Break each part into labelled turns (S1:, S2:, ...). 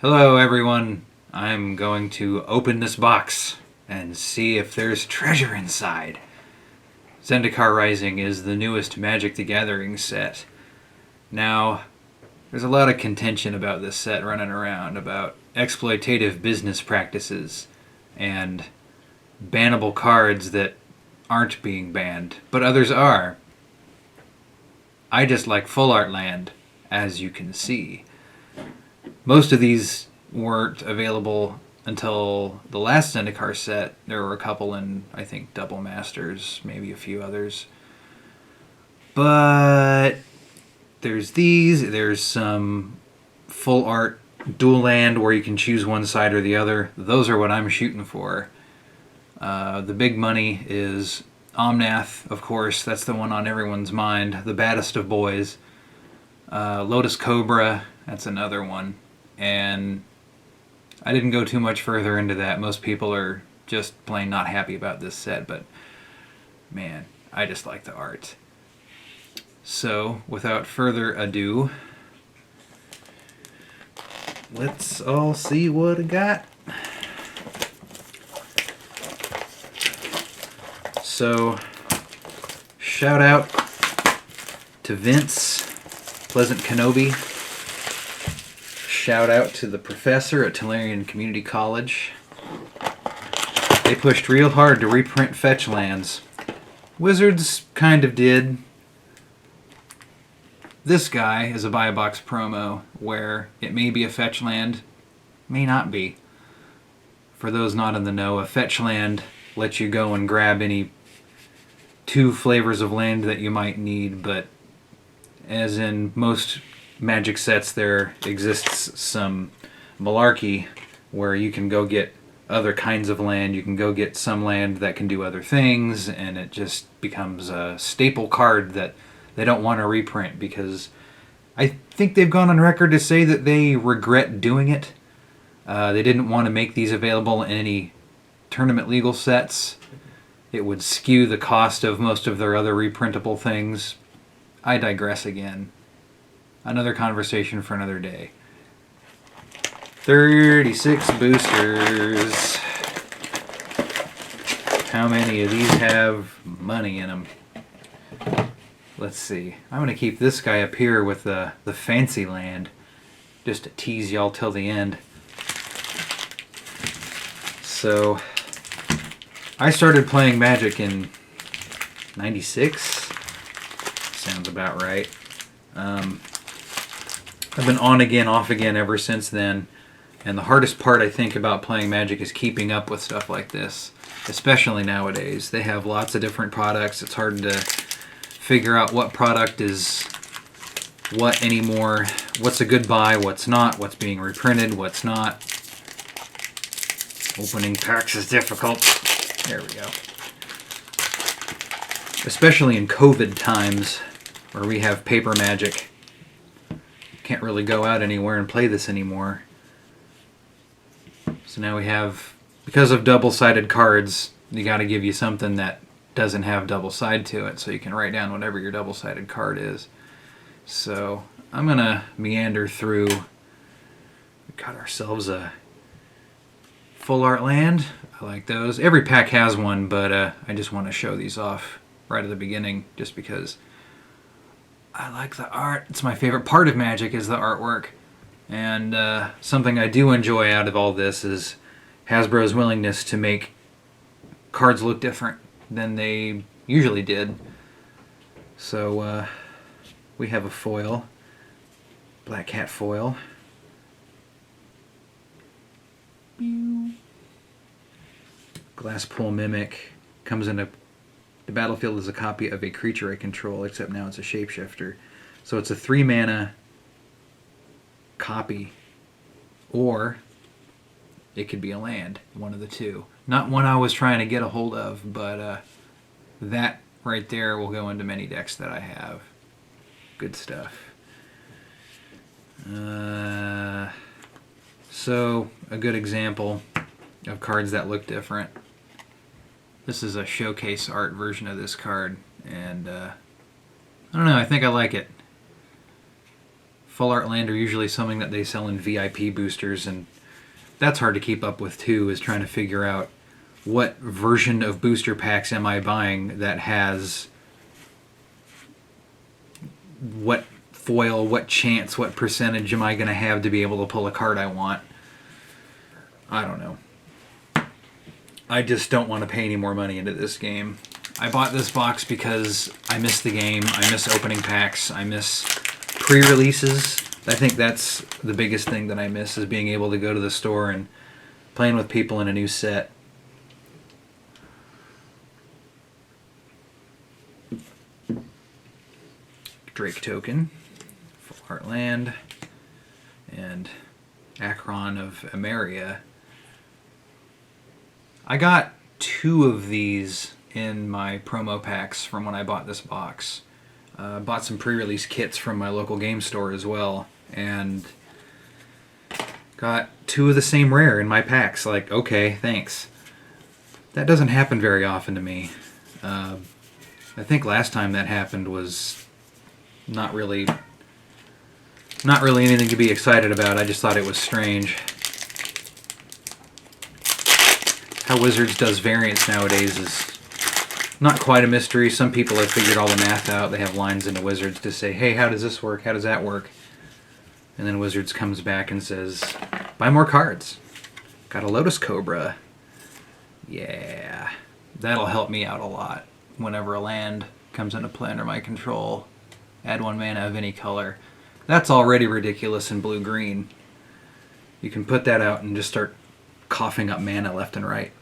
S1: Hello everyone, I'm going to open this box and see if there's treasure inside. Zendikar Rising is the newest Magic the Gathering set. Now, there's a lot of contention about this set running around, about exploitative business practices and bannable cards that aren't being banned, but others are. I just like full art land, as you can see. Most of these weren't available until the last Zendikar set. There were a couple in, I think, Double Masters, maybe a few others. But there's these, there's some full art dual land where you can choose one side or the other. Those are what I'm shooting for. The big money is Omnath, of course. That's the one on everyone's mind. The baddest of boys. Lotus Cobra, that's another one. And I didn't go too much further into that. Most people are just plain not happy about this set, but man, I just like the art. So, without further ado, let's all see what I got. So, shout out to Vince, Pleasant Kenobi. Shout out to the professor at Tellurian Community College. They pushed real hard to reprint fetch lands. Wizards kind of did. This guy is a buy a box promo where it may be a fetch land, may not be. For those not in the know, a fetch land lets you go and grab any two flavors of land that you might need, but as in most Magic sets, there exists some malarkey where you can go get other kinds of land, you can go get some land that can do other things, and it just becomes a staple card that they don't want to reprint because I think they've gone on record to say that they regret doing it. They didn't want to make these available in any tournament legal sets. It would skew the cost of most of their other reprintable things. I digress again. Another conversation for another day. 36 boosters. How many of these have money in them? Let's see. I'm going to keep this guy up here with the fancy land, just to tease y'all till the end. So, I started playing Magic in 96. Sounds about right. I've been on again, off again ever since then. And the hardest part, I think, about playing Magic is keeping up with stuff like this. Especially nowadays. They have lots of different products. It's hard to figure out what product is what anymore. What's a good buy, what's not, what's being reprinted, what's not. Opening packs is difficult. There we go. Especially in COVID times, where we have paper Magic. Can't really go out anywhere and play this anymore. So now we have, because of double-sided cards, you got to give you something that doesn't have double side to it, so you can write down whatever your double-sided card is. So I'm gonna meander through. We got ourselves a full art land. I like those. Every pack has one, but I just want to show these off right at the beginning, just because I like the art. It's my favorite part of Magic is the artwork. And something I do enjoy out of all this is Hasbro's willingness to make cards look different than they usually did. So we have a foil. Black Cat foil. Glasspool Mimic. Comes in the battlefield as a copy of a creature I control, except now it's a shapeshifter. So it's a 3-mana copy, or it could be a land, one of the two. Not one I was trying to get a hold of, but that right there will go into many decks that I have. Good stuff. So, a good example of cards that look different. This is a showcase art version of this card, and I don't know, I think I like it. Full Art Land are usually something that they sell in VIP boosters, and that's hard to keep up with too, is trying to figure out what version of booster packs am I buying that has what foil, what chance, what percentage am I going to have to be able to pull a card I want. I don't know. I just don't want to pay any more money into this game. I bought this box because I miss the game, I miss opening packs, I miss pre-releases. I think that's the biggest thing that I miss, is being able to go to the store and playing with people in a new set. Drake token, Full Art Land, and Akron of Emeria. I got 2 of these in my promo packs from when I bought this box. Bought some pre-release kits from my local game store as well, and got 2 of the same rare in my packs. Like, okay, thanks. That doesn't happen very often to me. I think last time that happened was not really anything to be excited about. I just thought it was strange. How Wizards does variants nowadays is not quite a mystery. Some people have figured all the math out. They have lines into Wizards to say, hey, how does this work? How does that work? And then Wizards comes back and says, buy more cards. Got a Lotus Cobra. Yeah. That'll help me out a lot whenever a land comes into play under my control. Add 1 mana of any color. That's already ridiculous in blue-green. You can put that out and just start coughing up mana left and right.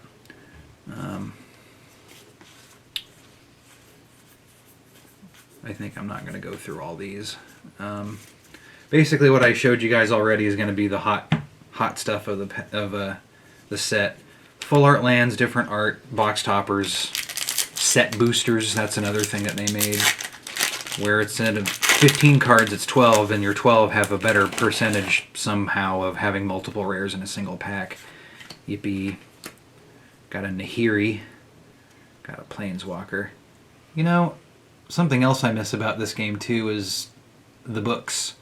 S1: I think I'm not going to go through all these. Basically, what I showed you guys already is going to be the hot stuff of the set. Full Art Lands, different art, box toppers, set boosters. That's another thing that they made, where it's in 15 cards, it's 12, and your 12 have a better percentage somehow of having multiple rares in a single pack. Yippee. Got a Nahiri. Got a Planeswalker. You know, something else I miss about this game too is the books.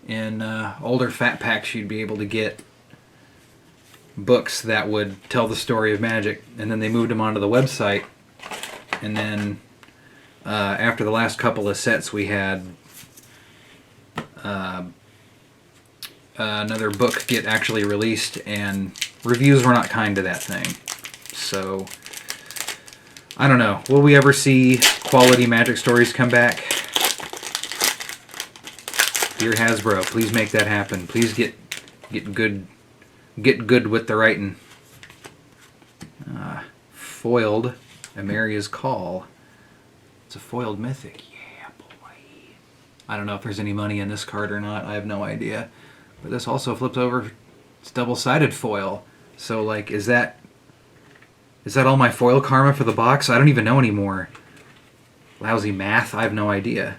S1: In older fat packs, you'd be able to get books that would tell the story of Magic, and then they moved them onto the website, and then after the last couple of sets we had another book get actually released, and reviews were not kind to that thing. So I don't know, will we ever see quality Magic stories come back? Dear Hasbro, please make that happen. Please get good with the writing. Foiled Emeria's Call. It's a foiled mythic. Yeah, boy. I don't know if there's any money in this card or not. I have no idea. But this also flips over. It's double-sided foil. So, like, is that all my foil karma for the box? I don't even know anymore. Lousy math. I have no idea.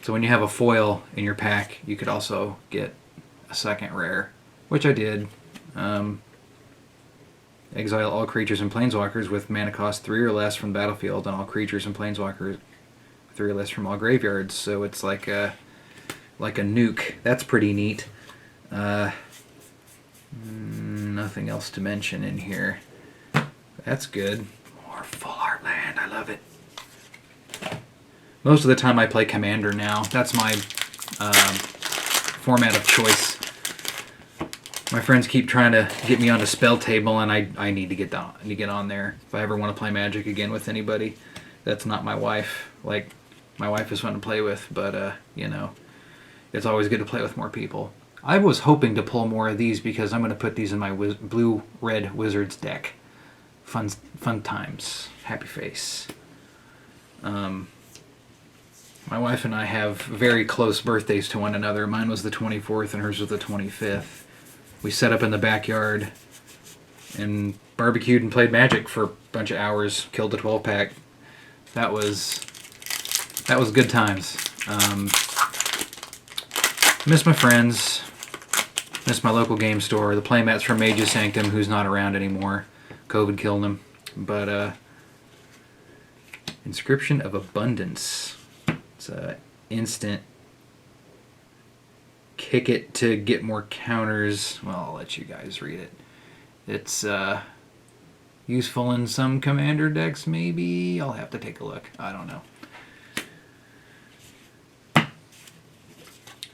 S1: So when you have a foil in your pack, you could also get a second rare, which I did. Exile all creatures and planeswalkers with mana cost 3 or less from the battlefield, and all creatures and planeswalkers 3 or less from all graveyards. So it's like a nuke. That's pretty neat. Nothing else to mention in here. That's good. More Full Art Land. I love it. Most of the time I play Commander now. That's my format of choice. My friends keep trying to get me onto Spell Table, and I need to get on there. If I ever want to play Magic again with anybody, that's not my wife. Like, my wife is fun to play with, but you know, it's always good to play with more people. I was hoping to pull more of these because I'm going to put these in my blue-red Wizards deck. Fun times. Happy face. My wife and I have very close birthdays to one another. Mine was the 24th and hers was the 25th. We set up in the backyard and barbecued and played Magic for a bunch of hours. Killed the 12-pack. That was good times. Miss my friends. Miss my local game store. The playmats from Mage's Sanctum, who's not around anymore. COVID killed him. But Inscription of Abundance. It's an instant kick it to get more counters. Well, I'll let you guys read it. It's useful in some commander decks, maybe? I'll have to take a look. I don't know.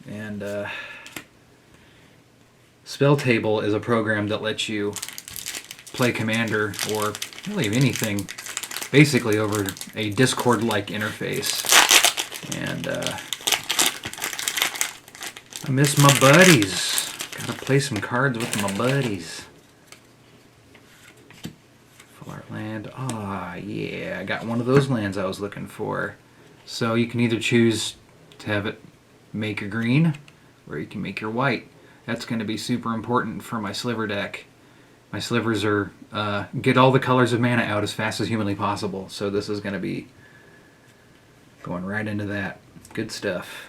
S1: And Spell Table is a program that lets you play commander, or really anything, basically over a Discord-like interface. And I miss my buddies. Gotta play some cards with my buddies. Full art land. Ah, yeah. I got one of those lands I was looking for. So you can either choose to have it make a green, or you can make your white. That's going to be super important for my sliver deck. My slivers are get all the colors of mana out as fast as humanly possible. So this is going to be going right into that. Good stuff.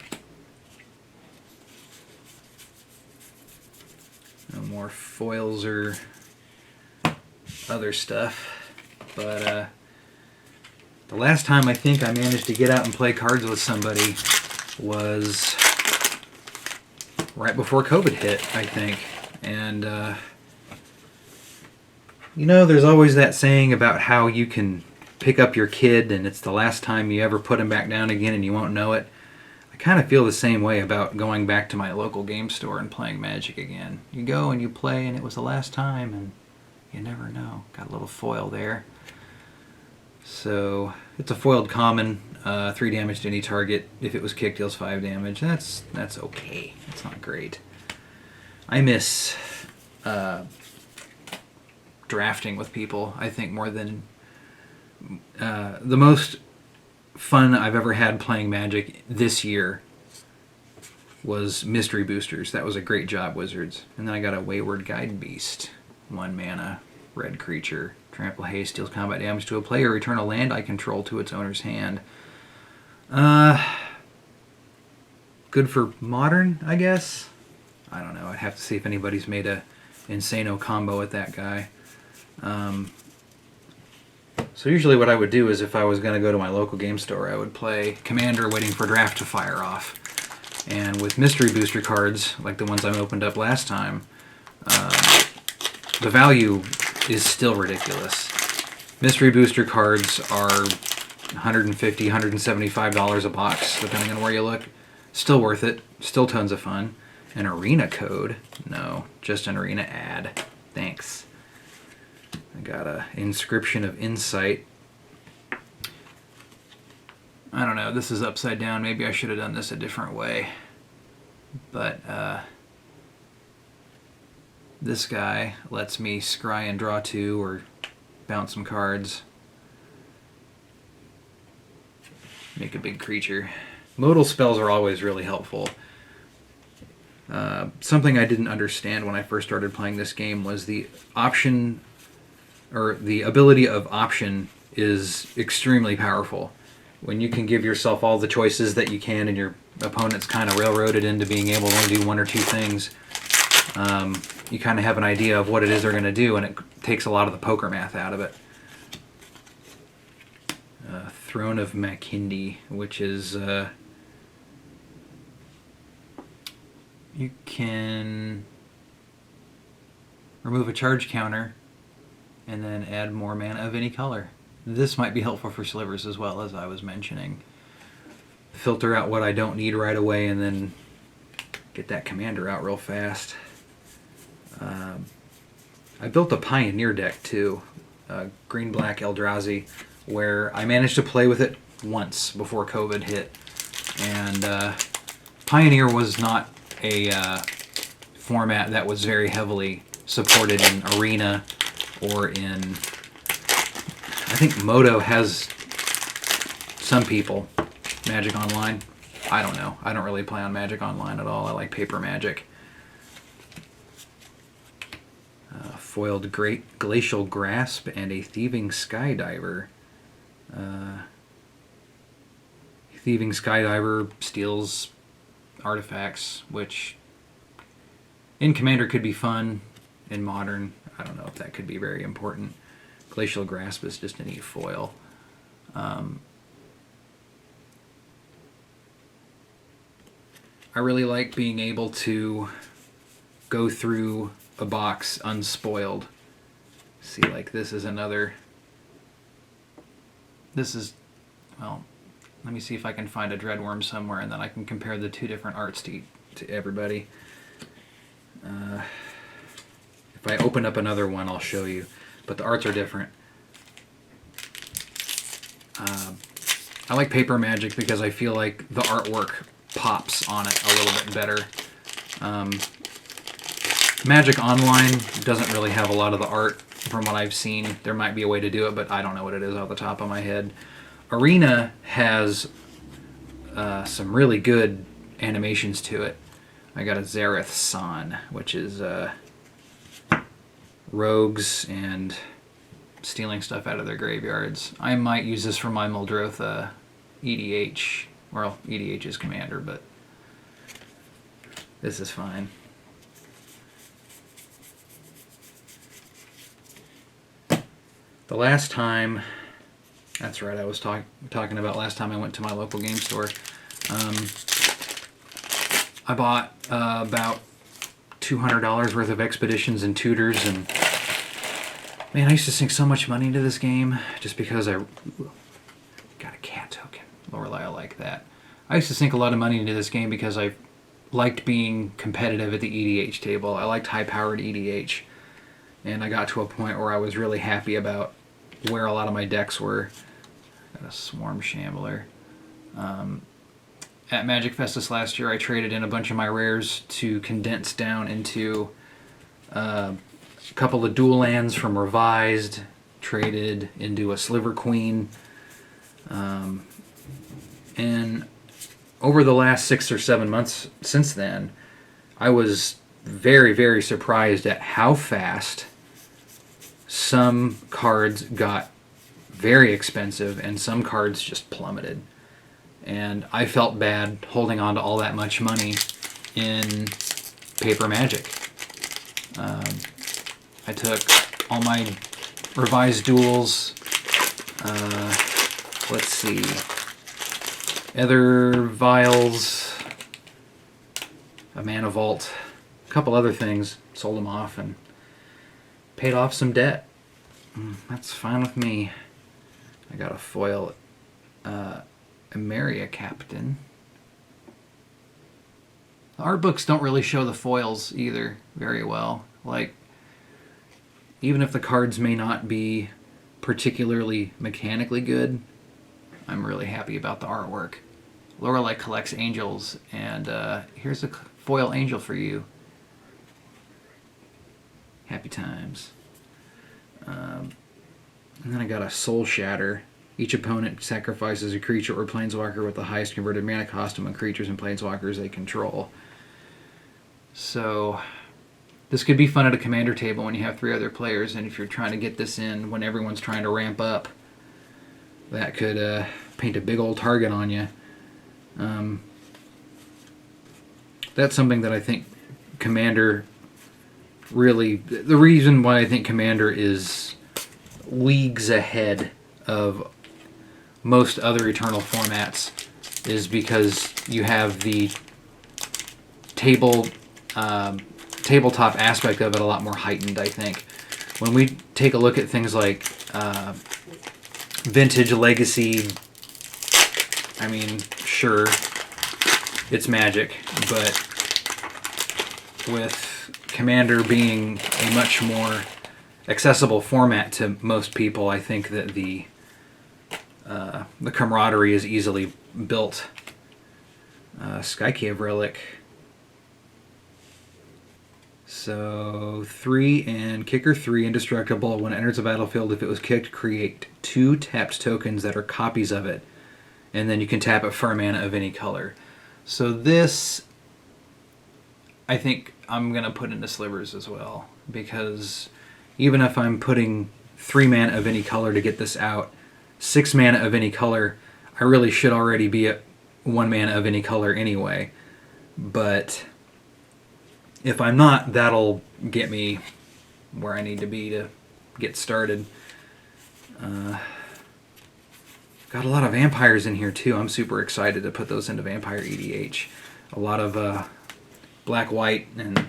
S1: No more foils or other stuff. But the last time I think I managed to get out and play cards with somebody was right before COVID hit, I think. And you know, there's always that saying about how you can pick up your kid and it's the last time you ever put him back down again and you won't know it. I kind of feel the same way about going back to my local game store and playing Magic again. You go and you play and it was the last time and you never know. Got a little foil there. So it's a foiled common, 3 damage to any target. If it was kicked, deals 5 damage. That's okay. It's not great. I miss drafting with people, I think, more than the most fun I've ever had playing Magic this year was Mystery Boosters. That was a great job, Wizards. And then I got a Wayward Guide Beast. 1 mana, red creature. Trample Haste, deals combat damage to a player. Return a land I control to its owner's hand. Good for Modern, I guess? I don't know. I'd have to see if anybody's made a Insano combo with that guy. So usually what I would do is if I was going to go to my local game store, I would play Commander waiting for draft to fire off. And with Mystery Booster cards, like the ones I opened up last time, the value is still ridiculous. Mystery Booster cards are $150, $175 a box, depending on where you look. Still worth it. Still tons of fun. An arena code? No, just an arena ad. Thanks. I got a Inscription of Insight. I don't know, this is upside down. Maybe I should have done this a different way. But this guy lets me scry and draw 2 or bounce some cards. Make a big creature. Modal spells are always really helpful. Something I didn't understand when I first started playing this game was the option, or the ability of option is extremely powerful. When you can give yourself all the choices that you can and your opponent's kind of railroaded into being able to only do 1 or 2 things, you kind of have an idea of what it is they're going to do, and it takes a lot of the poker math out of it. Throne of Makindi, which is you can remove a charge counter and then add more mana of any color. This might be helpful for slivers as well, as I was mentioning. Filter out what I don't need right away and then get that commander out real fast. I built a Pioneer deck too, green-black Eldrazi, where I managed to play with it once before COVID hit. And Pioneer was not a format that was very heavily supported in Arena or in... I think Moto has some people. Magic Online? I don't know. I don't really play on Magic Online at all. I like paper Magic. Foiled Great Glacial Grasp and a Thieving Skydiver. Thieving Skydiver steals artifacts, which in Commander could be fun. In Modern, I don't know if that could be very important. Glacial Grasp is just a neat foil. I really like being able to go through a box unspoiled. See, like this is another... This is... Well, let me see if I can find a Dreadworm somewhere, and then I can compare the two different arts to everybody. If I open up another one, I'll show you. But the arts are different. I like Paper Magic because I feel like the artwork pops on it a little bit better. Magic Online doesn't really have a lot of the art from what I've seen. There might be a way to do it, but I don't know what it is off the top of my head. Arena has some really good animations to it. I got a Zareth San, which is rogues and stealing stuff out of their graveyards. I might use this for my Muldrotha EDH. Well, EDH is commander, but this is fine. The last time, that's right, I was talking about last time I went to my local game store. I bought about $200 worth of Expeditions and Tutors, and man, I used to sink so much money into this game just because I got a cat token. Lorelei, I like that. I used to sink a lot of money into this game because I liked being competitive at the EDH table. I liked high-powered EDH, and I got to a point where I was really happy about where a lot of my decks were. Got a Swarm Shambler. At Magic Festus last year, I traded in a bunch of my rares to condense down into a couple of dual lands from Revised, traded into a Sliver Queen, and over the last 6 or 7 months since then, I was very, very surprised at how fast some cards got very expensive and some cards just plummeted. And I felt bad holding on to all that much money in Paper Magic. I took all my Revised duels, let's see, Ether Vials, a Mana Vault, a couple other things, sold them off and paid off some debt. That's fine with me. I got a foil Emeria Captain. The art books don't really show the foils either very well. Like, even if the cards may not be particularly mechanically good, I'm really happy about the artwork. Lorelei collects angels, and here's a foil angel for you. Happy times. And then I got a Soul Shatter. Each opponent sacrifices a creature or planeswalker with the highest converted mana cost among creatures and planeswalkers they control. So this could be fun at a commander table when you have 3 other players, and if you're trying to get this in when everyone's trying to ramp up, that could paint a big old target on you. That's something that I think Commander really... The reason why I think Commander is leagues ahead of most other Eternal formats is because you have the tabletop aspect of it a lot more heightened, I think. When we take a look at things like Vintage, Legacy, I mean, sure, it's Magic, but with Commander being a much more accessible format to most people, I think that the camaraderie is easily built. Sky Cave Relic. So 3 and kicker 3, indestructible. When it enters the battlefield, if it was kicked, create 2 tapped tokens that are copies of it, and then you can tap it for a mana of any color. So this, I think I'm gonna put into Slivers as well, because even if I'm putting 3 mana of any color to get this out, 6 mana of any color, I really should already be at 1 mana of any color anyway. But if I'm not, that'll get me where I need to be to get started. Got a lot of vampires in here too. I'm super excited to put those into Vampire EDH. A lot of black, white, and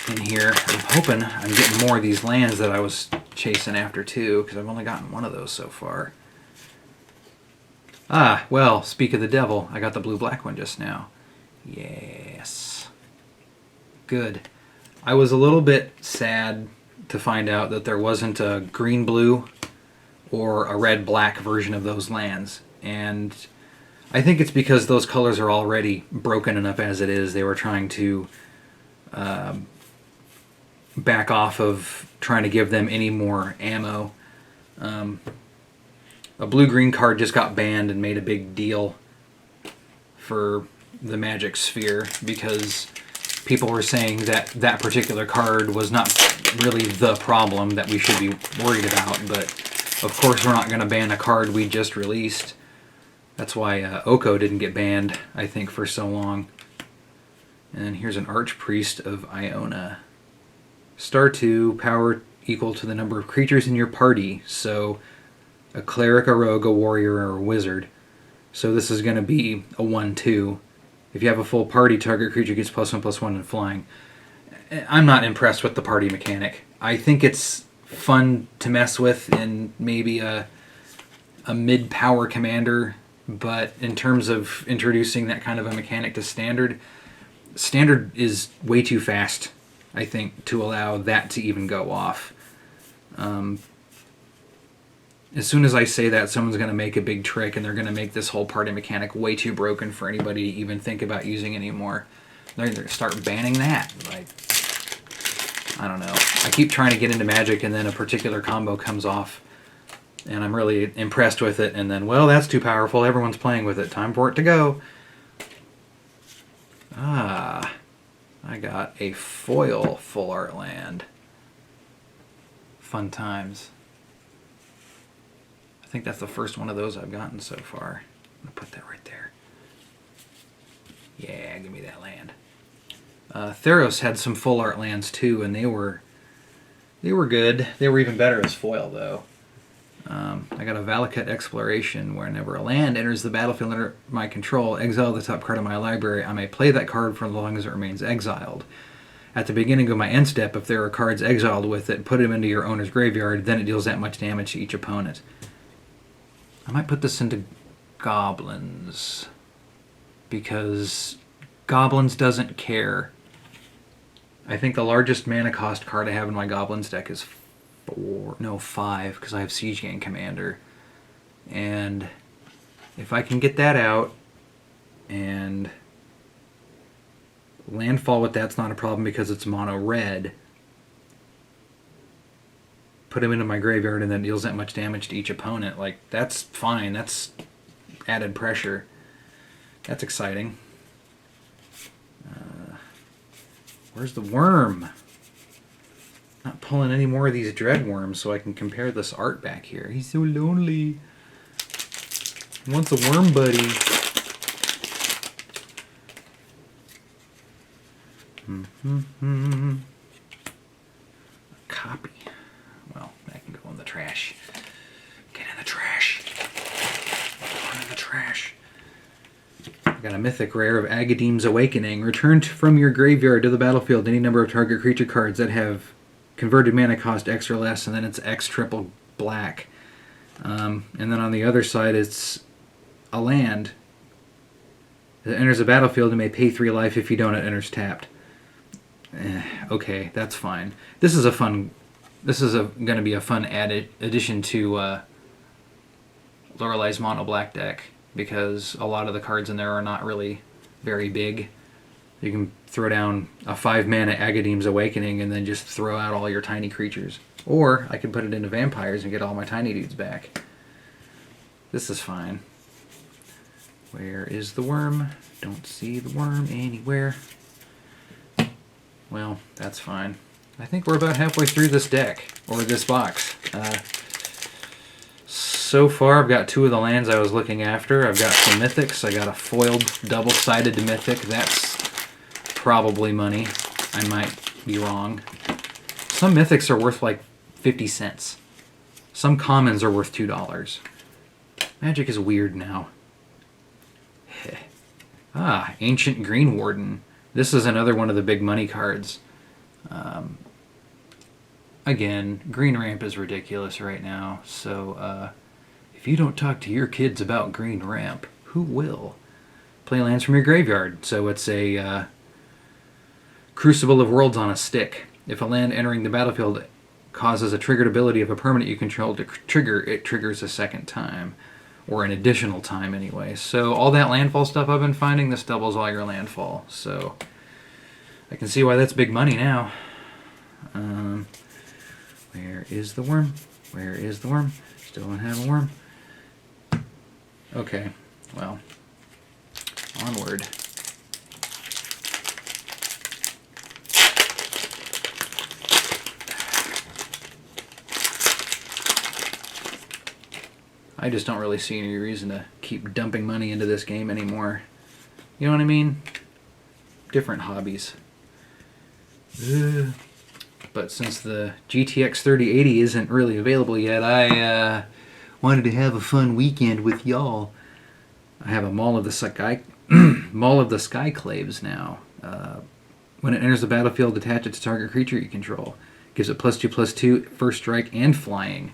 S1: in here. I'm hoping I'm getting more of these lands that I was chasing after too, because I've only gotten one of those so far. Ah, well, speak of the devil, I got the blue-black one just now. Yes. Good. I was a little bit sad to find out that there wasn't a green-blue or a red-black version of those lands. And I think it's because those colors are already broken enough as it is. They were trying to back off of trying to give them any more ammo. A blue-green card just got banned and made a big deal for the Magic Sphere because people were saying that that particular card was not really the problem that we should be worried about, but of course we're not going to ban a card we just released. That's why Oko didn't get banned, I think, for so long. And here's an Archpriest of Iona. Star 2, power equal to the number of creatures in your party. So a cleric, a rogue, a warrior, or a wizard. So this is going to be a 1/2. If you have a full party, target creature gets +1/+1 in flying. I'm not impressed with the party mechanic. I think it's fun to mess with in maybe a mid-power commander, but in terms of introducing that kind of a mechanic to Standard, Standard is way too fast, I think, to allow that to even go off. As soon as I say that, someone's going to make a big trick and they're going to make this whole party mechanic way too broken for anybody to even think about using anymore. They're going to start banning that. Like, I don't know. I keep trying to get into Magic and then a particular combo comes off and I'm really impressed with it, and then, well, that's too powerful. Everyone's playing with it. Time for it to go. Ah, I got a foil full art land. Fun times. I think that's the first one of those I've gotten so far. I'm going to put that right there. Yeah, give me that land. Theros had some full art lands too, and they were good. They were even better as foil, though. I got a Valakut Exploration, where whenever a land enters the battlefield under my control, exile the top card of my library. I may play that card for as long as it remains exiled. At the beginning of my end step, if there are cards exiled with it, put them into your owner's graveyard, then it deals that much damage to each opponent. I might put this into Goblins, because Goblins doesn't care. I think the largest mana cost card I have in my Goblins deck is 5, because I have Siege Gang Commander. And if I can get that out, and landfall with that's not a problem because it's mono red, put him into my graveyard and then deals that much damage to each opponent, like, that's fine. That's added pressure. That's exciting. Where's the worm? Not pulling any more of these dread worms so I can compare this art back here. He's so lonely. He wants a worm buddy. A copy. Well, that can go in the trash. Get in the trash. Go in the trash. I got a mythic rare of Agadeem's Awakening. Return from your graveyard to the battlefield any number of target creature cards that have converted mana cost X or less, and then it's X triple black. And then on the other side, it's a land that enters the battlefield and may pay 3 life. If you don't, it enters tapped. Okay, that's fine. This is going to be a fun addition to Lorelei's mono black deck, because a lot of the cards in there are not really very big. You can throw down a 5-mana Agadeem's Awakening and then just throw out all your tiny creatures. Or I could put it into vampires and get all my tiny dudes back. This is fine. Where is the worm? Don't see the worm anywhere. Well, that's fine. I think we're about halfway through this deck, or this box. So far, I've got 2 of the lands I was looking after. I've got some mythics. I got a foiled double-sided mythic. That's probably money. I might be wrong. Some mythics are worth like 50 cents. Some commons are worth $2. Magic is weird now. Ah, Ancient Green Warden. This is another one of the big money cards. Again, Green Ramp is ridiculous right now, so if you don't talk to your kids about Green Ramp, who will? Play lands from your graveyard. So it's a Crucible of Worlds on a stick. If a land entering the battlefield causes a triggered ability of a permanent you control to trigger, it triggers a second time. Or an additional time anyway. So all that landfall stuff I've been finding, this doubles all your landfall. So I can see why that's big money now. Where is the worm? Where is the worm? Still don't have a worm. Okay, well, onward. I just don't really see any reason to keep dumping money into this game anymore. You know what I mean? Different hobbies. But since the GTX 3080 isn't really available yet, I wanted to have a fun weekend with y'all. I have a Maul of the Skyclaves now. When it enters the battlefield, attach it to target creature you control. Gives it +2/+2, first strike, and flying.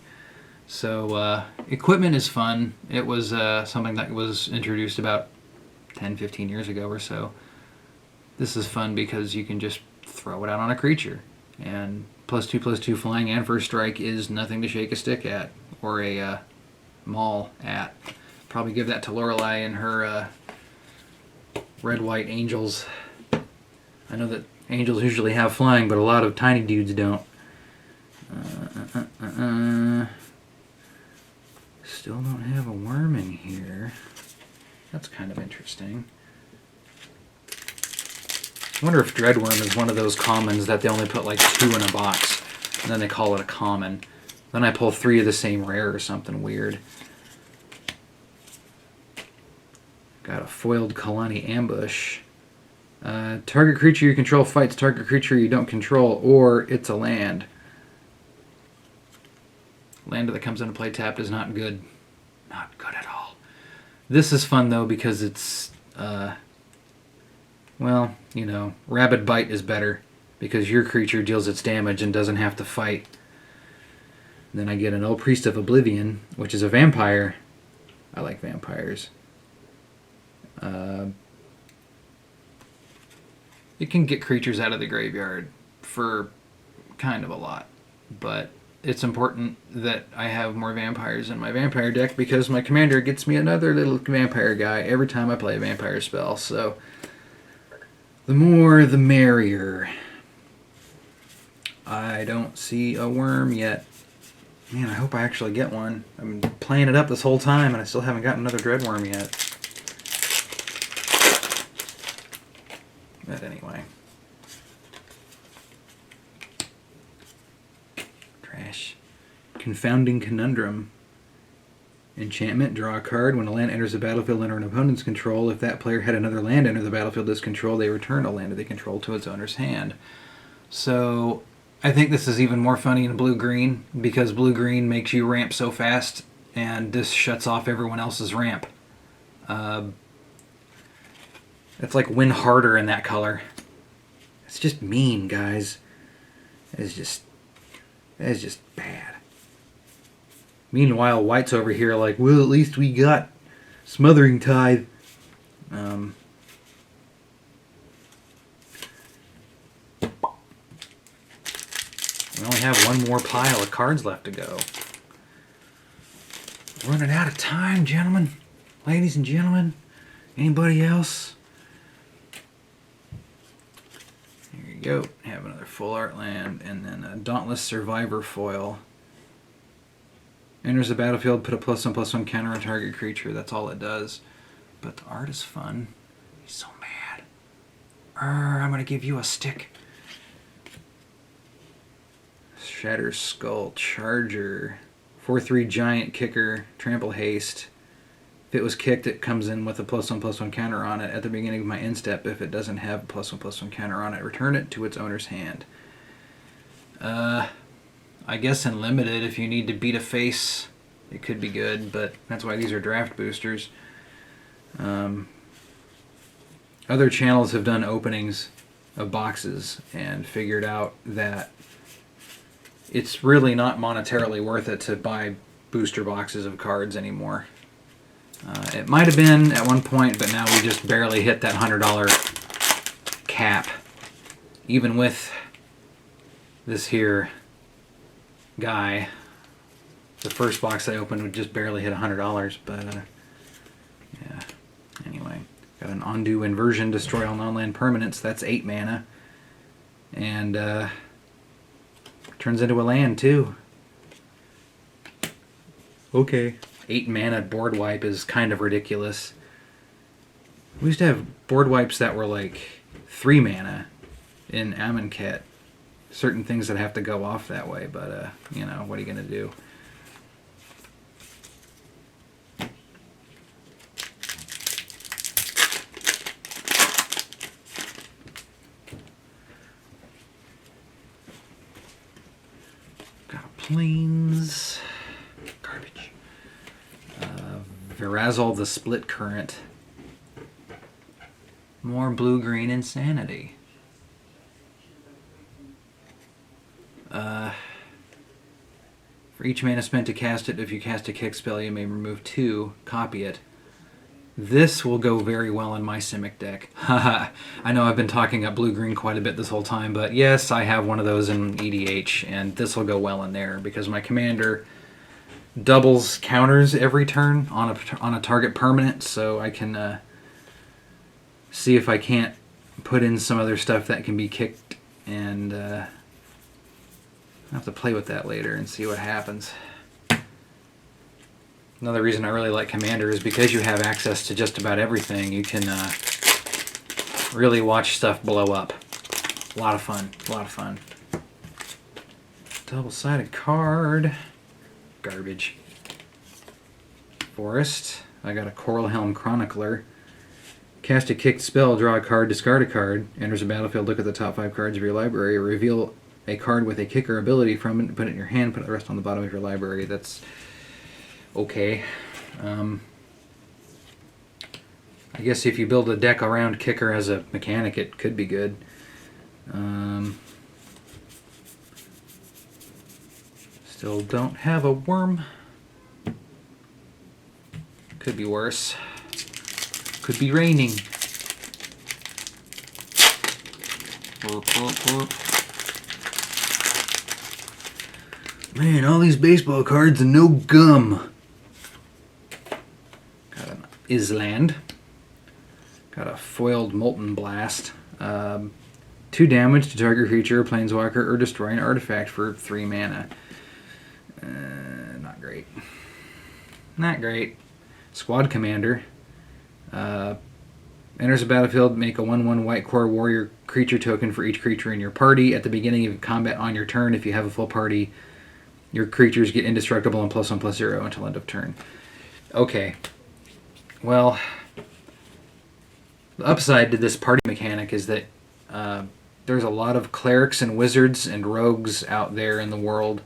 S1: So equipment is fun. It was something that was introduced about 10-15 years ago or so. This is fun because you can just throw it out on a creature. And +2/+2 flying and first strike is nothing to shake a stick at. Or a maul at. Probably give that to Lorelei and her red-white angels. I know that angels usually have flying, but a lot of tiny dudes don't. Still don't have a worm in here. That's kind of interesting. I wonder if Dreadworm is one of those commons that they only put like 2 in a box, and then they call it a common. Then I pull 3 of the same rare or something weird. Got a foiled Colony Ambush. Target creature you control fights target creature you don't control, or it's a land. Land that comes into play tapped is not good. Not good at all. This is fun though because it's, well, you know, Rabid Bite is better because your creature deals its damage and doesn't have to fight. Then I get an Old Priest of Oblivion, which is a vampire. I like vampires. It can get creatures out of the graveyard for kind of a lot, but it's important that I have more vampires in my vampire deck because my commander gets me another little vampire guy every time I play a vampire spell, so the more the merrier. I don't see a worm yet. Man, I hope I actually get one. I've been playing it up this whole time and I still haven't gotten another Dreadworm yet. But anyway. Trash. Confounding Conundrum. Enchantment, draw a card. When a land enters the battlefield under an opponent's control, if that player had another land enter the battlefield as control, they return a land that they control to its owner's hand. So I think this is even more funny in blue-green because blue-green makes you ramp so fast and this shuts off everyone else's ramp. It's like win harder in that color. It's just mean, guys. It's just bad. Meanwhile, white's over here like, well, at least we got Smothering Tithe. We only have one more pile of cards left to go. Running out of time, gentlemen. Ladies and gentlemen. Anybody else? Here you go. Have another full art land. And then a Dauntless Survivor foil. Enters the battlefield, put a +1/+1 counter on target creature. That's all it does. But the art is fun. He's so mad. I'm going to give you a stick. Shatter Skull Charger. 4/3 giant kicker. Trample haste. If it was kicked, it comes in with a +1/+1 counter on it at the beginning of my end step. If it doesn't have a +1/+1 counter on it, return it to its owner's hand. I guess in limited, if you need to beat a face, it could be good, but that's why these are draft boosters. other channels have done openings of boxes and figured out that it's really not monetarily worth it to buy booster boxes of cards anymore. It might have been at one point, but now we just barely hit that $100 cap. Even with this here guy, the first box I opened would just barely hit $100, but yeah. Anyway, got an Ondu Inversion, destroy all non-land permanents. That's 8 mana. And turns into a land too. Okay. 8 mana board wipe is kind of ridiculous. We used to have board wipes that were like 3 mana in Amonkhet. Certain things that have to go off that way, but you know, what are you gonna do? Got a Plains. Garbage. Virazol the Split Current. More blue-green insanity. For each mana spent to cast it, if you cast a kick spell, you may remove 2, copy it. This will go very well in my Simic deck. Haha. I know I've been talking up blue-green quite a bit this whole time, but yes, I have one of those in EDH, and this will go well in there, because my commander doubles counters every turn on a target permanent, so I can see if I can't put in some other stuff that can be kicked, and I'll have to play with that later and see what happens. Another reason I really like Commander is because you have access to just about everything. You can really watch stuff blow up. A lot of fun. A lot of fun. Double-sided card. Garbage. Forest. I got a Coral Helm Chronicler. Cast a kicked spell, draw a card, discard a card. Enters a battlefield, look at the top 5 cards of your library. Reveal a card with a kicker ability from it, put it in your hand, put the rest on the bottom of your library. That's okay. I guess if you build a deck around kicker as a mechanic, it could be good. Still don't have a worm. Could be worse. Could be raining. Man, all these baseball cards and no gum. Got an Island. Got a foiled Molten Blast. 2 damage to target creature, planeswalker, or destroy an artifact for 3 mana. Not great. Not great. Squad Commander. Enters a battlefield, make a 1/1 white core warrior creature token for each creature in your party. At the beginning of combat on your turn, if you have a full party, your creatures get indestructible and +1/+0 until end of turn. Okay. Well, the upside to this party mechanic is that there's a lot of clerics and wizards and rogues out there in the world.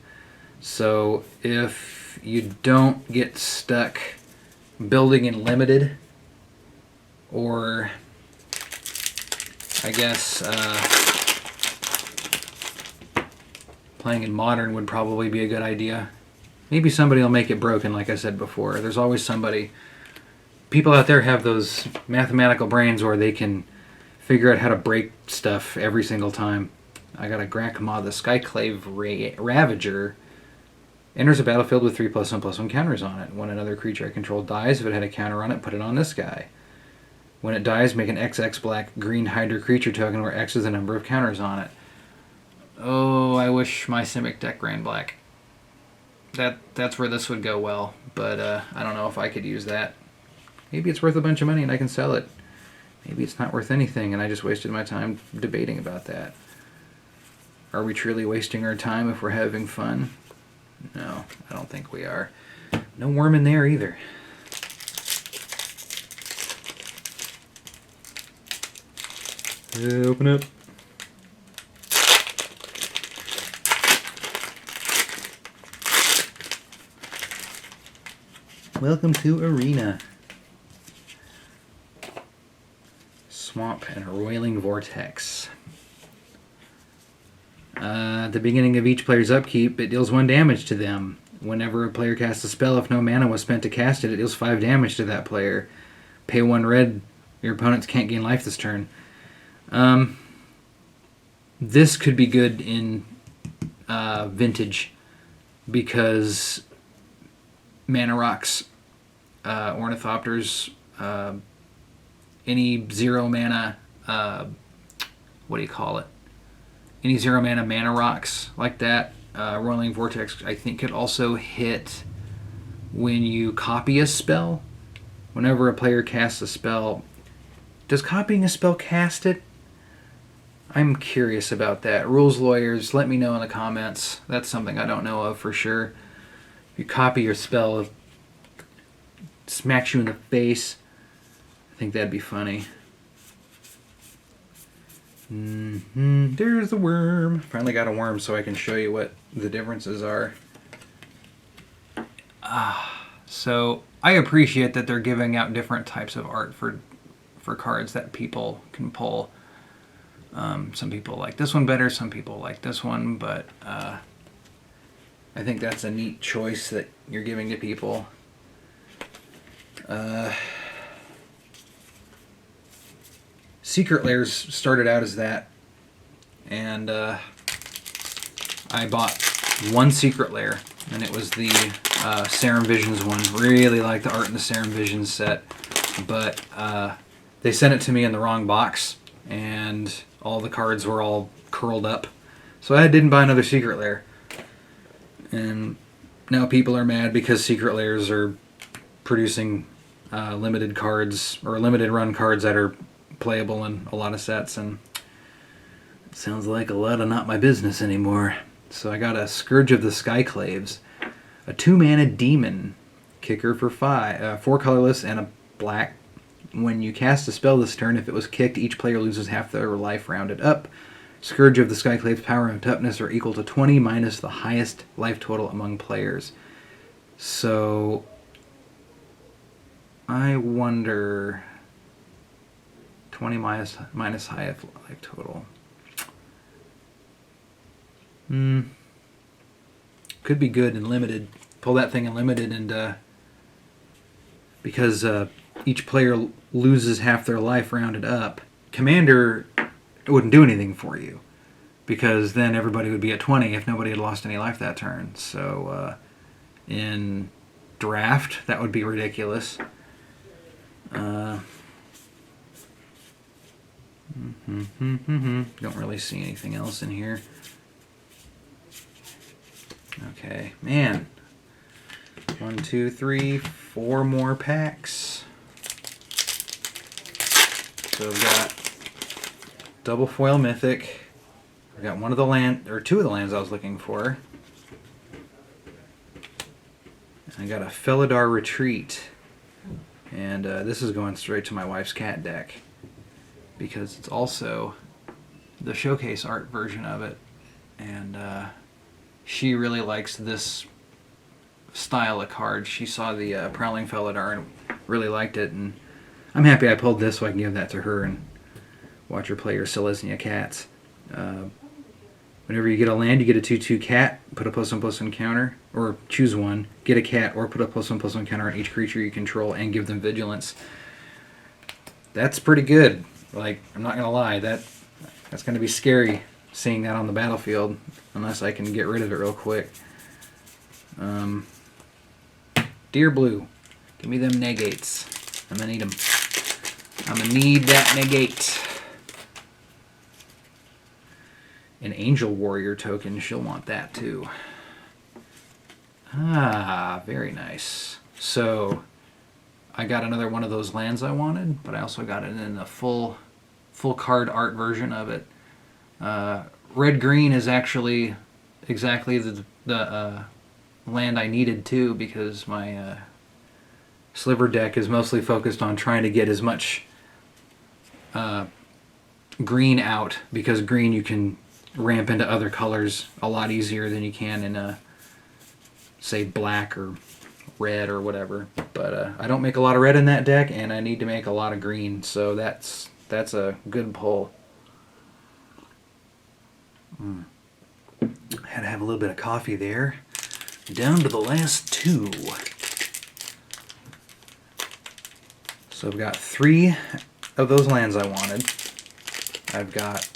S1: So if you don't get stuck building in limited, or I guess playing in modern would probably be a good idea. Maybe somebody will make it broken, like I said before. There's always somebody. People out there have those mathematical brains where they can figure out how to break stuff every single time. I got a Grakma, the Skyclave Ravager. Enters a battlefield with 3/+1/+1 counters on it. When another creature I control dies, if it had a counter on it, put it on this guy. When it dies, make an XX black green Hydra creature token where X is the number of counters on it. Oh, I wish my Simic deck ran black. That's where this would go well, but I don't know if I could use that. Maybe it's worth a bunch of money and I can sell it. Maybe it's not worth anything and I just wasted my time debating about that. Are we truly wasting our time if we're having fun? No, I don't think we are. No worm in there either. Open up. Welcome to Arena. Swamp, and a Roiling Vortex. At the beginning of each player's upkeep, it deals 1 damage to them. Whenever a player casts a spell, if no mana was spent to cast it, it deals 5 damage to that player. Pay 1 red. Your opponents can't gain life this turn. This could be good in Vintage because Mana Rocks, Ornithopters, any 0 mana, what do you call it? Any 0 mana Mana Rocks like that. Roiling Vortex, I think, could also hit when you copy a spell. Whenever a player casts a spell, does copying a spell cast it? I'm curious about that. Rules lawyers, let me know in the comments. That's something I don't know of for sure. If you copy your spell, it smacks you in the face. I think that'd be funny. There's the worm. Finally got a worm so I can show you what the differences are. So I appreciate that they're giving out different types of art for cards that people can pull. Some people like this one better, some people like this one, but I think that's a neat choice that you're giving to people. Secret Lairs started out as that, and I bought 1 Secret Lair, and it was the Serum Visions one. Really like the art in the Serum Visions set, but they sent it to me in the wrong box, and all the cards were all curled up, so I didn't buy another Secret Lair. And now people are mad because Secret Lairs are producing limited cards, or limited run cards that are playable in a lot of sets, and it sounds like a lot of not my business anymore. So I got a Scourge of the Skyclaves, a 2-mana demon, kicker for 4 colorless and a black. When you cast a spell this turn, if it was kicked, each player loses half their life rounded up. Scourge of the Skyclaves' power and toughness are equal to 20 minus the highest life total among players. So I wonder, 20 minus highest life total. Could be good in limited. Pull that thing in limited, and because each player loses half their life rounded up. Commander wouldn't do anything for you, because then everybody would be at 20 if nobody had lost any life that turn. So in draft, that would be ridiculous. Don't really see anything else in here. Okay, man. 1, 2, 3, 4 more packs. So we've got double foil mythic. I've got one of the land, or 2 of the lands I was looking for. I got a Felidar Retreat. And this is going straight to my wife's cat deck, because it's also the showcase art version of it, and she really likes this style of card. She saw the Prowling Felidar and really liked it, and I'm happy I pulled this so I can give that to her and watch her play her Selesnya cats. Whenever you get a land, you get a 2/2 cat, put a +1/+1 counter, or choose one, get a cat, or put a +1/+1 counter on each creature you control and give them vigilance. That's pretty good. Like, I'm not gonna lie, that's gonna be scary seeing that on the battlefield, unless I can get rid of it real quick. Dear Blue, give me them negates. I'm gonna need them. I'm gonna need that negate. An Angel Warrior token, she'll want that too. Ah, very nice. So I got another one of those lands I wanted, but I also got it in the full card art version of it. Red green is actually exactly the land I needed too, because my sliver deck is mostly focused on trying to get as much green out, because green you can ramp into other colors a lot easier than you can in say black or red or whatever. But I don't make a lot of red in that deck, and I need to make a lot of green, so that's That's a good pull. Had to have a little bit of coffee there. Down to the last 2. So I've got 3 of those lands I wanted. I've got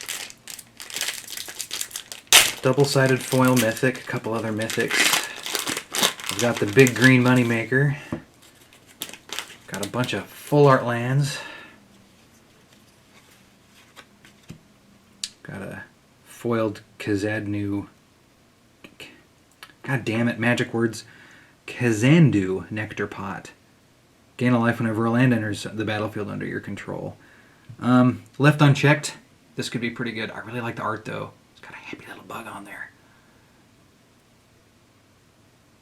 S1: double-sided foil mythic, a couple other mythics. I've got the big green moneymaker. Got a bunch of full art lands. Got a foiled Kazadnu. God damn it, magic words. Kazandu Nectar Pot. Gain a life whenever a land enters the battlefield under your control. Left unchecked. This could be pretty good. I really like the art though. It's got a happy little bug on there.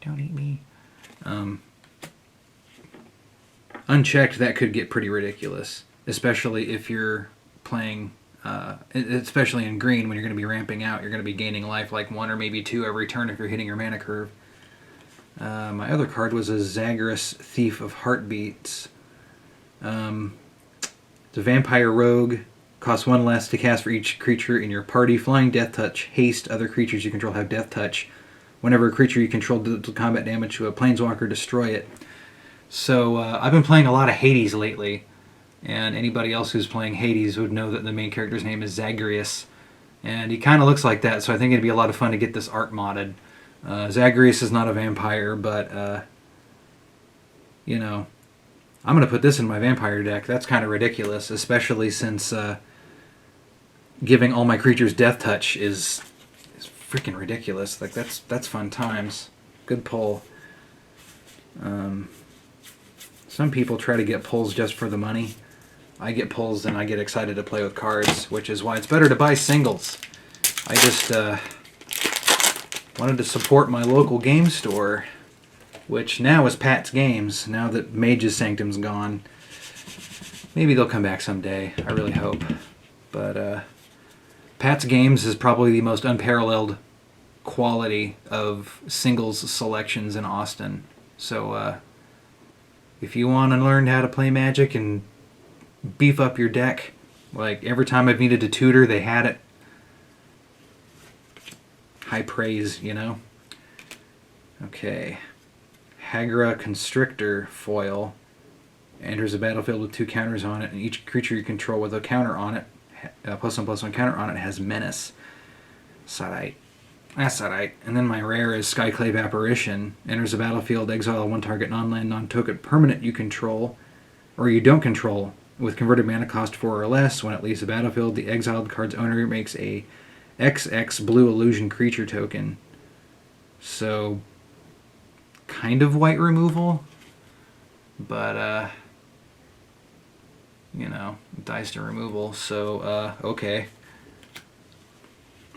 S1: Don't eat me. Unchecked, that could get pretty ridiculous. Especially if you're playing, especially in green, when you're going to be ramping out, you're going to be gaining life like 1 or maybe 2 every turn if you're hitting your mana curve. My other card was a Zagreus Thief of Heartbeats. The Vampire Rogue costs 1 less to cast for each creature in your party. Flying, Death Touch, Haste. Other creatures you control have Death Touch. Whenever a creature you control deals combat damage to a Planeswalker, destroy it. So I've been playing a lot of Hades lately, and anybody else who's playing Hades would know that the main character's name is Zagreus, and he kind of looks like that, so I think it'd be a lot of fun to get this art modded. Zagreus is not a vampire, but, you know, I'm going to put this in my vampire deck. That's kind of ridiculous, especially since giving all my creatures Death Touch is freaking ridiculous. Like, that's fun times. Good pull. Some people try to get pulls just for the money. I get pulls and I get excited to play with cards, which is why it's better to buy singles. I just wanted to support my local game store, which now is Pat's Games, now that Mage's Sanctum's gone. Maybe they'll come back someday, I really hope. But Pat's Games is probably the most unparalleled quality of singles selections in Austin. So if you want to learn how to play Magic and beef up your deck, like every time I've needed to tutor, they had it. High praise, you know? Okay. Hagra Constrictor foil. Enters the battlefield with 2 counters on it, and each creature you control with a counter on it, +1/+1 counter on it, has Menace. That's alright. That's alright. And then my rare is Skyclave Apparition. Enters the battlefield, exile 1 target non-land, non-token permanent you control, or you don't control, with converted mana cost 4 or less. When it leaves the battlefield, the exiled card's owner makes a XX blue illusion creature token. So, kind of white removal, but, you know, dice to removal, so, okay.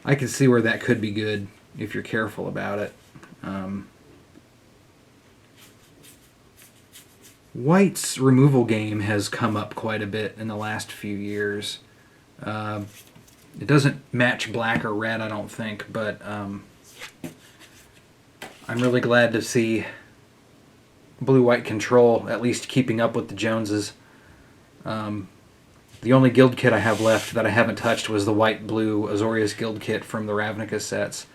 S1: I can see where that could be good if you're careful about it. White's removal game has come up quite a bit in the last few years. It doesn't match black or red, I don't think, but I'm really glad to see blue-white control at least keeping up with the Joneses. The only guild kit I have left that I haven't touched was the white-blue Azorius guild kit from the Ravnica sets.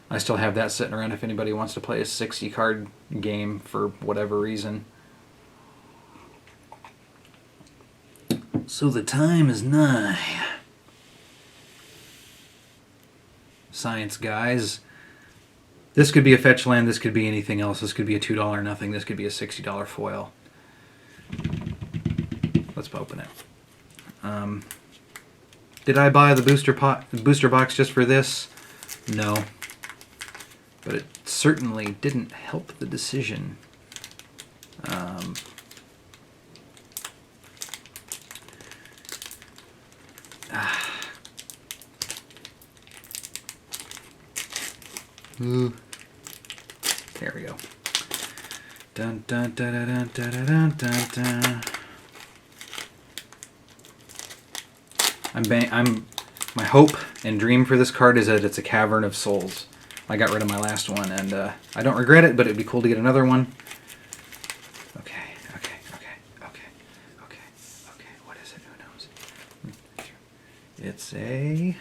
S1: I still have that sitting around if anybody wants to play a 60-card game for whatever reason. So the time is nigh. Science guys. This could be a fetch land, this could be anything else. This could be a $2 nothing, this could be a $60 foil. Let's open it. Did I buy the booster box just for this? No. But it certainly didn't help the decision. There we go. Dun dun dun dun dun dun dun dun dun. My hope and dream for this card is that it's a Cavern of Souls. I got rid of my last one, and I don't regret it, but it'd be cool to get another one. Okay. What is it? Who knows? It's a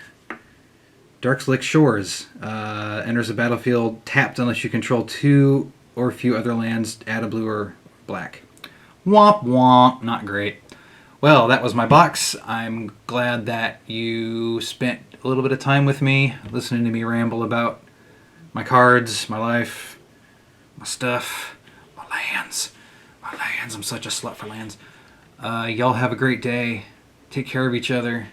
S1: Darkslick Shores. Enters the battlefield tapped unless you control 2 or few other lands. Add a blue or black. Womp womp. Not great. Well, that was my box. I'm glad that you spent a little bit of time with me, listening to me ramble about my cards, my life, my stuff, my lands. My lands. I'm such a slut for lands. Y'all have a great day. Take care of each other.